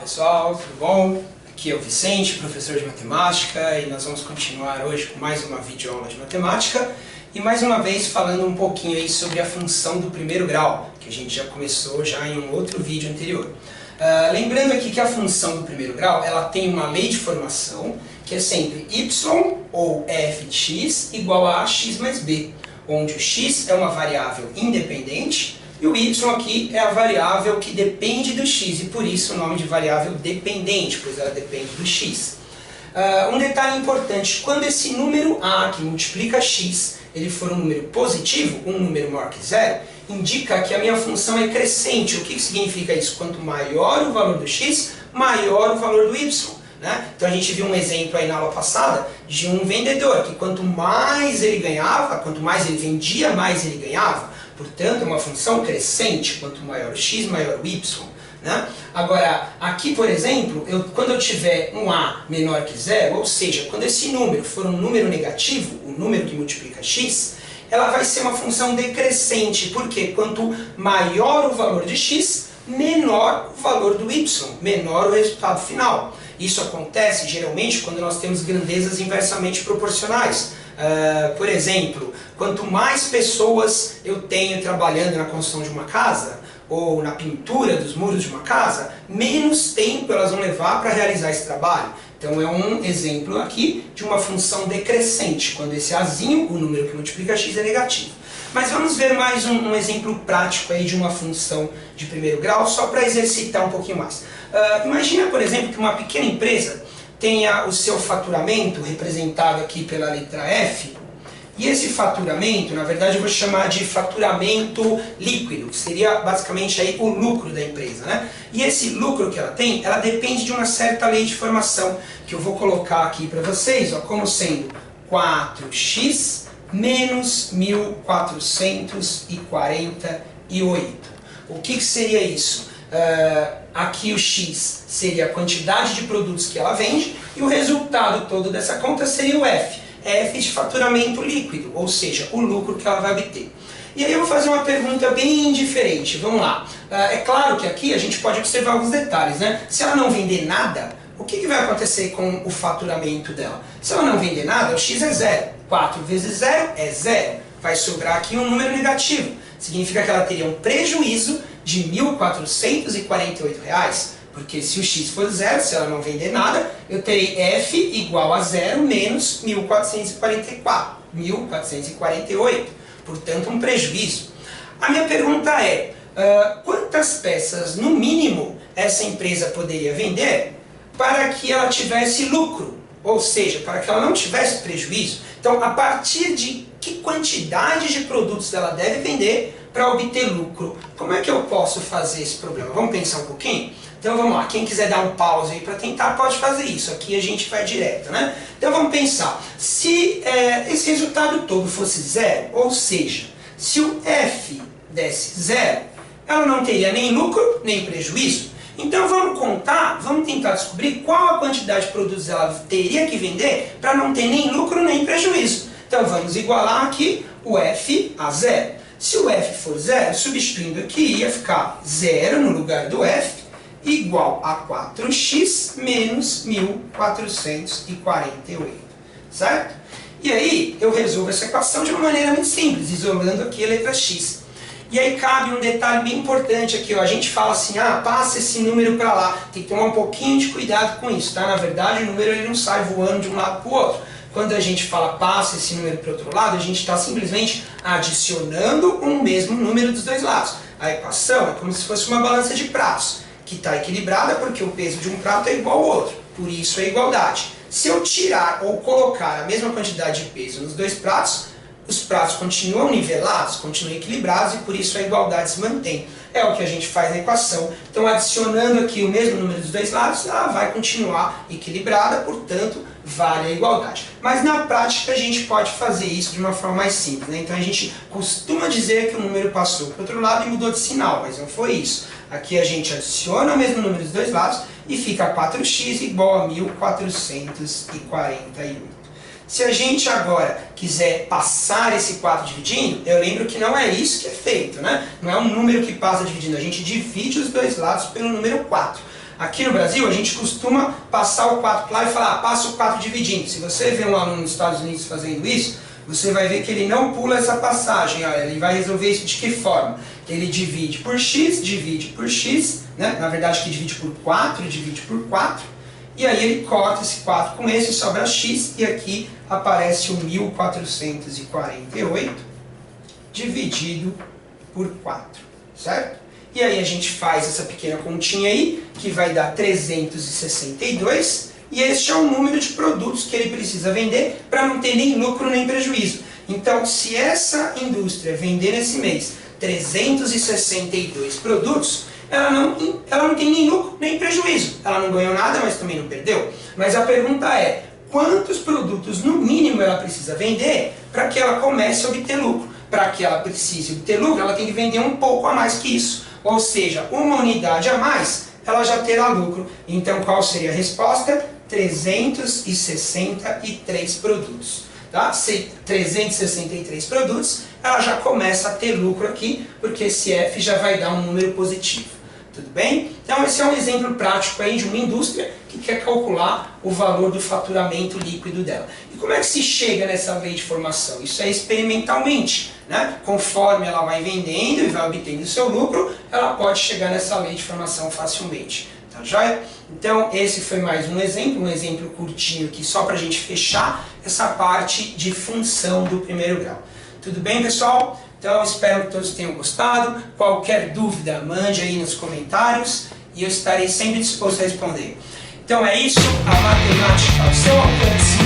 pessoal, tudo bom? Aqui é o Vicente, professor de matemática, e nós vamos continuar hoje com mais uma videoaula de matemática e mais uma vez falando um pouquinho aí sobre a função do primeiro grau, que a gente já começou já em um outro vídeo anterior. Lembrando aqui que a função do primeiro grau ela tem uma lei de formação que é sempre y ou f de x igual a x mais b, onde o x é uma variável independente e o y aqui é a variável que depende do x, e por isso o nome de variável dependente, pois ela depende do x. Um detalhe importante, quando esse número a que multiplica x, ele for um número positivo, um número maior que zero, indica que a minha função é crescente. O que significa isso? Quanto maior o valor do x, maior o valor do y. Né? Então a gente viu um exemplo aí na aula passada de um vendedor, que quanto mais ele ganhava, quanto mais ele vendia, mais ele ganhava. Portanto, é uma função crescente, quanto maior o x, maior o y. Né? Agora, aqui, por exemplo, quando eu tiver um a menor que zero, ou seja, quando esse número for um número negativo, o número que multiplica x, ela vai ser uma função decrescente, porque quanto maior o valor de x, menor o valor do y, menor o resultado final. Isso acontece geralmente quando nós temos grandezas inversamente proporcionais. Por exemplo, quanto mais pessoas eu tenho trabalhando na construção de uma casa, ou na pintura dos muros de uma casa, menos tempo elas vão levar para realizar esse trabalho. Então é um exemplo aqui de uma função decrescente, quando esse azinho, o número que multiplica x, é negativo. Mas vamos ver mais um exemplo prático aí de uma função de primeiro grau, só para exercitar um pouquinho mais. Imagina, por exemplo, que uma pequena empresa tenha o seu faturamento representado aqui pela letra F, e esse faturamento, na verdade, eu vou chamar de faturamento líquido, que seria basicamente aí o lucro da empresa. Né? E esse lucro que ela tem, ela depende de uma certa lei de formação, que eu vou colocar aqui para vocês, ó, como sendo 4x menos 1.448. O que seria isso? Aqui o x seria a quantidade de produtos que ela vende, e o resultado todo dessa conta seria o f. F de faturamento líquido, ou seja, o lucro que ela vai obter. E aí eu vou fazer uma pergunta bem diferente, vamos lá. É claro que aqui a gente pode observar alguns detalhes, né? Se ela não vender nada, o que vai acontecer com o faturamento dela? Se ela não vender nada, o x é zero. 4 vezes 0 é 0. Vai sobrar aqui um número negativo. Significa que ela teria um prejuízo de R$ 1.448. Porque se o x for zero, se ela não vender nada, eu terei f igual a zero menos 1.448. Portanto, um prejuízo. A minha pergunta é, quantas peças, no mínimo, essa empresa poderia vender para que ela tivesse lucro? Ou seja, para que ela não tivesse prejuízo? Então, a partir de que quantidade de produtos ela deve vender para obter lucro? Como é que eu posso fazer esse problema? Vamos pensar um pouquinho? Então vamos lá, quem quiser dar um pause aí para tentar pode fazer isso, aqui a gente vai direto, né? Então vamos pensar, se esse resultado todo fosse zero, ou seja, se o f desse zero, ela não teria nem lucro nem prejuízo. Então vamos contar, vamos tentar descobrir qual a quantidade de produtos ela teria que vender para não ter nem lucro nem prejuízo. Então vamos igualar aqui o f a zero. Se o f for zero, substituindo aqui, ia ficar zero no lugar do f, igual a 4x menos 1.448, certo? E aí eu resolvo essa equação de uma maneira muito simples, isolando aqui a letra x. E aí cabe um detalhe bem importante aqui, ó. A gente fala assim, passa esse número para lá, tem que tomar um pouquinho de cuidado com isso, tá? Na verdade o número ele não sai voando de um lado para o outro. Quando a gente fala passa esse número para o outro lado, a gente está simplesmente adicionando um mesmo número dos dois lados. A equação é como se fosse uma balança de pratos, que está equilibrada porque o peso de um prato é igual ao outro, por isso é igualdade. Se eu tirar ou colocar a mesma quantidade de peso nos dois pratos, os pratos continuam nivelados, continuam equilibrados, e por isso a igualdade se mantém. É o que a gente faz na equação. Então, adicionando aqui o mesmo número dos dois lados, ela vai continuar equilibrada, portanto, vale a igualdade. Mas na prática a gente pode fazer isso de uma forma mais simples, né? Então a gente costuma dizer que o número passou para o outro lado e mudou de sinal, mas não foi isso. Aqui a gente adiciona o mesmo número dos dois lados e fica 4x igual a 1.448. Se a gente agora quiser passar esse 4 dividindo, eu lembro que não é isso que é feito, né? Não é um número que passa dividindo, a gente divide os dois lados pelo número 4. Aqui no Brasil, a gente costuma passar o 4 para lá e falar, passa o 4 dividindo. Se você vê um aluno nos Estados Unidos fazendo isso, você vai ver que ele não pula essa passagem. Olha, ele vai resolver isso de que forma? Ele divide por x, né? Na verdade, que divide por 4, divide por 4. E aí ele corta esse 4 com esse, sobra x, e aqui aparece o 1448 dividido por 4, certo? E aí a gente faz essa pequena continha aí, que vai dar 362, e este é o número de produtos que ele precisa vender para não ter nem lucro nem prejuízo. Então, se essa indústria vender nesse mês 362 produtos, ela não tem nem lucro nem prejuízo. Ela não ganhou nada, mas também não perdeu. Mas a pergunta é, quantos produtos no mínimo ela precisa vender para que ela comece a obter lucro? Para que ela precise obter lucro, ela tem que vender um pouco a mais que isso. Ou seja, uma unidade a mais, ela já terá lucro. Então, qual seria a resposta? 363 produtos. Tá? Se 363 produtos, ela já começa a ter lucro aqui, porque esse F já vai dar um número positivo. Tudo bem? Então esse é um exemplo prático aí de uma indústria que quer calcular o valor do faturamento líquido dela. E como é que se chega nessa lei de formação? Isso é experimentalmente, né? Conforme ela vai vendendo e vai obtendo seu lucro, ela pode chegar nessa lei de formação facilmente. Tá joia? Então esse foi mais um exemplo curtinho aqui, só para a gente fechar essa parte de função do primeiro grau. Tudo bem, pessoal? Então espero que todos tenham gostado. Qualquer dúvida, mande aí nos comentários e eu estarei sempre disposto a responder. Então é isso, a matemática ao seu alcance.